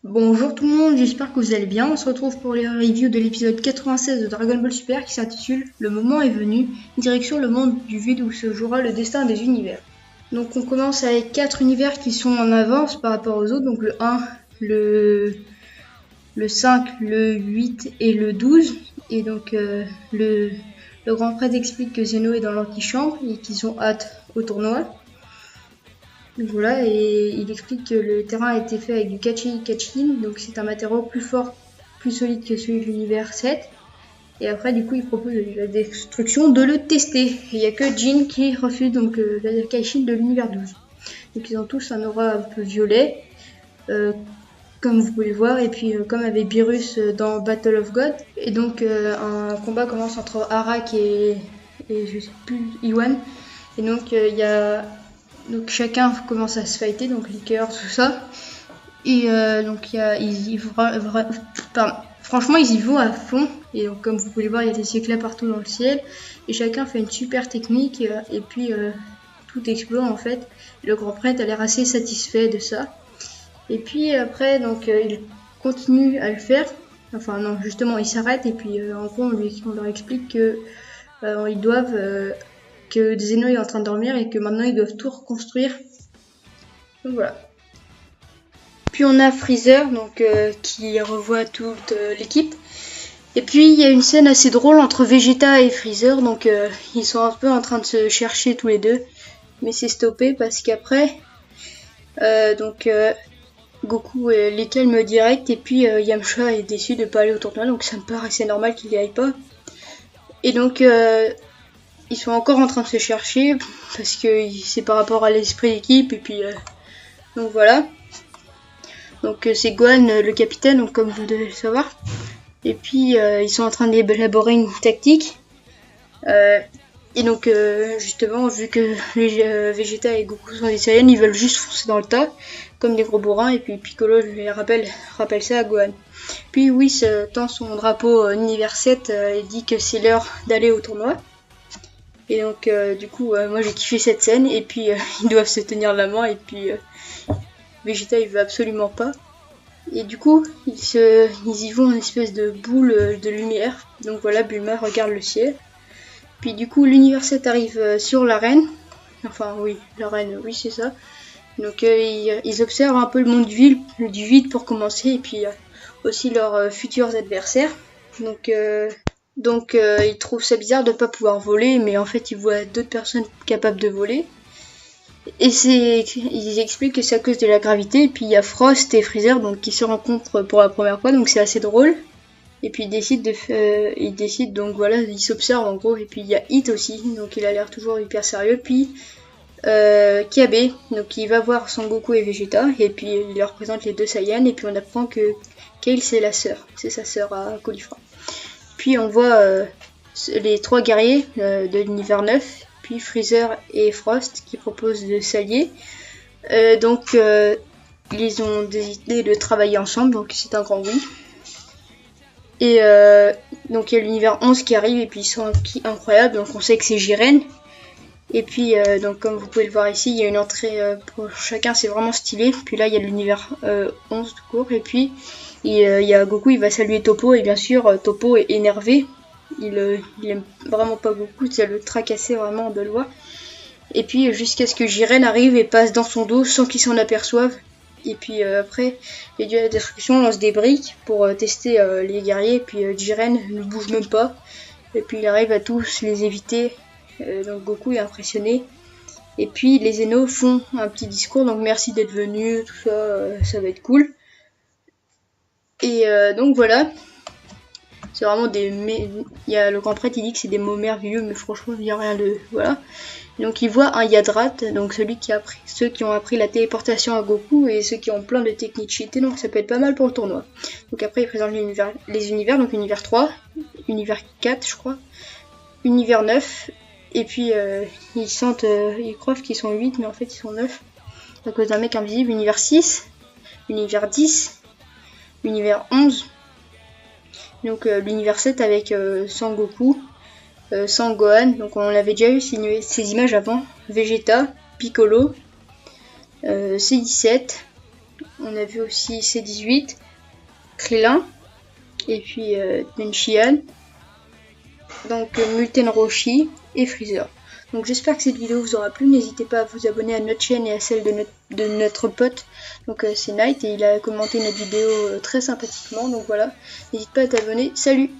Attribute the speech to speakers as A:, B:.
A: Bonjour tout le monde, j'espère que vous allez bien. On se retrouve pour les reviews de l'épisode 96 de Dragon Ball Super qui s'intitule Le moment est venu, direction le monde du vide où se jouera le destin des univers. Donc on commence avec 4 univers qui sont en avance par rapport aux autres, donc le 1, le 5, le 8 et le 12. Et donc le grand prêtre explique que Zeno est dans l'antichambre et qu'ils ont hâte au tournoi. Donc voilà, et il explique que le terrain a été fait avec du Kachin, donc c'est un matériau plus fort, plus solide que celui de l'univers 7. Et après, du coup, il propose la destruction de le tester. Et il n'y a que Jin qui refuse donc la Kachin de l'univers 12. Donc ils ont tous un aura un peu violet, comme vous pouvez le voir, et puis comme avec Beerus dans Battle of God. Et donc un combat commence entre Arak et je sais plus, Iwan. Et donc il y a donc chacun commence à se fighter, donc liqueur, tout ça. Et donc franchement ils y vont à fond. Et donc comme vous pouvez le voir, il y a des éclats partout dans le ciel. Et chacun fait une super technique. Et puis tout explose en fait. Le grand prêtre a l'air assez satisfait de ça. Et puis après, donc il continue à le faire. Enfin non, justement il s'arrête. Et puis en gros on leur explique que ils doivent... que Zeno est en train de dormir et que maintenant ils doivent tout reconstruire. Donc voilà. Puis on a Freezer donc qui revoit toute l'équipe. Et puis il y a une scène assez drôle entre Vegeta et Freezer, donc ils sont un peu en train de se chercher tous les deux, mais c'est stoppé parce qu'après Goku les calme direct et puis Yamcha est déçu de pas aller au tournoi, donc ça me paraissait normal qu'il y aille pas. Et donc ils sont encore en train de se chercher parce que c'est par rapport à l'esprit d'équipe et puis donc voilà. Donc c'est Gohan le capitaine, donc comme vous devez le savoir. Et puis ils sont en train d'élaborer une tactique. Et donc justement, vu que les Vegeta et Goku sont des Saiyans, ils veulent juste foncer dans le tas comme des gros bourrins. Et puis Piccolo lui rappelle ça à Gohan. Puis Whis tend son drapeau univers 7 et dit que c'est l'heure d'aller au tournoi. Et donc du coup moi j'ai kiffé cette scène et puis ils doivent se tenir la main et puis Vegeta il veut absolument pas. Et du coup ils y vont en espèce de boule de lumière. Donc voilà, Bulma regarde le ciel. Puis du coup l'univers 7 arrive sur l'arène. Enfin oui, l'arène, oui c'est ça. Donc ils observent un peu le monde du vide pour commencer et puis aussi leurs futurs adversaires. Donc ils trouvent ça bizarre de pas pouvoir voler, mais en fait ils voient d'autres personnes capables de voler. Et ils expliquent que c'est à cause de la gravité. Et puis il y a Frost et Freezer donc qui se rencontrent pour la première fois, donc c'est assez drôle. Et puis ils décident donc voilà, ils s'observent en gros. Et puis il y a Hit aussi, donc il a l'air toujours hyper sérieux. Puis Kiabe, donc il va voir Son Goku et Vegeta, et puis il leur présente les deux Saiyans. Et puis on apprend que Kale c'est sa sœur à Caulifla. Puis on voit les trois guerriers de l'univers 9, puis Freezer et Frost qui proposent de s'allier. Donc ils ont décidé de travailler ensemble, donc c'est un grand oui. Et donc il y a l'univers 11 qui arrive et puis ils sont incroyables, donc on sait que c'est Jiren. Et puis donc comme vous pouvez le voir ici, il y a une entrée pour chacun, c'est vraiment stylé. Puis là il y a l'univers 11 tout court et puis il y a Goku, il va saluer Toppo et bien sûr Toppo est énervé. Il aime vraiment pas Goku, ça le tracassait vraiment de le voir. Et puis jusqu'à ce que Jiren arrive et passe dans son dos sans qu'il s'en aperçoive. Et puis après, les dieux de la destruction lancent des briques pour tester les guerriers. Et puis Jiren ne bouge même pas. Et puis il arrive à tous les éviter. Donc Goku est impressionné. Et puis les Zeno font un petit discours. Donc merci d'être venu, tout ça, ça va être cool. Et donc voilà. C'est vraiment il y a le grand prêtre, il dit que c'est des mots merveilleux, mais franchement, il n'y a rien de... Voilà. Donc il voit un Yadrat, donc ceux qui ont appris la téléportation à Goku et ceux qui ont plein de techniques cheatées, donc ça peut être pas mal pour le tournoi. Donc après il présente les univers, donc univers 3, univers 4 je crois, univers 9, et puis ils croient qu'ils sont 8, mais en fait ils sont 9, à cause d'un mec invisible, univers 6, univers 10, univers 11, donc l'univers 7 avec Sangoku, Gohan, donc on avait déjà eu ces images avant, Vegeta, Piccolo, C17, On a vu aussi C18, Krillin, et puis Denshihan, donc Multen Roshi et Freezer. Donc j'espère que cette vidéo vous aura plu, n'hésitez pas à vous abonner à notre chaîne et à celle de notre pote, donc c'est Night, et il a commenté notre vidéo très sympathiquement, donc voilà, n'hésite pas à t'abonner, salut!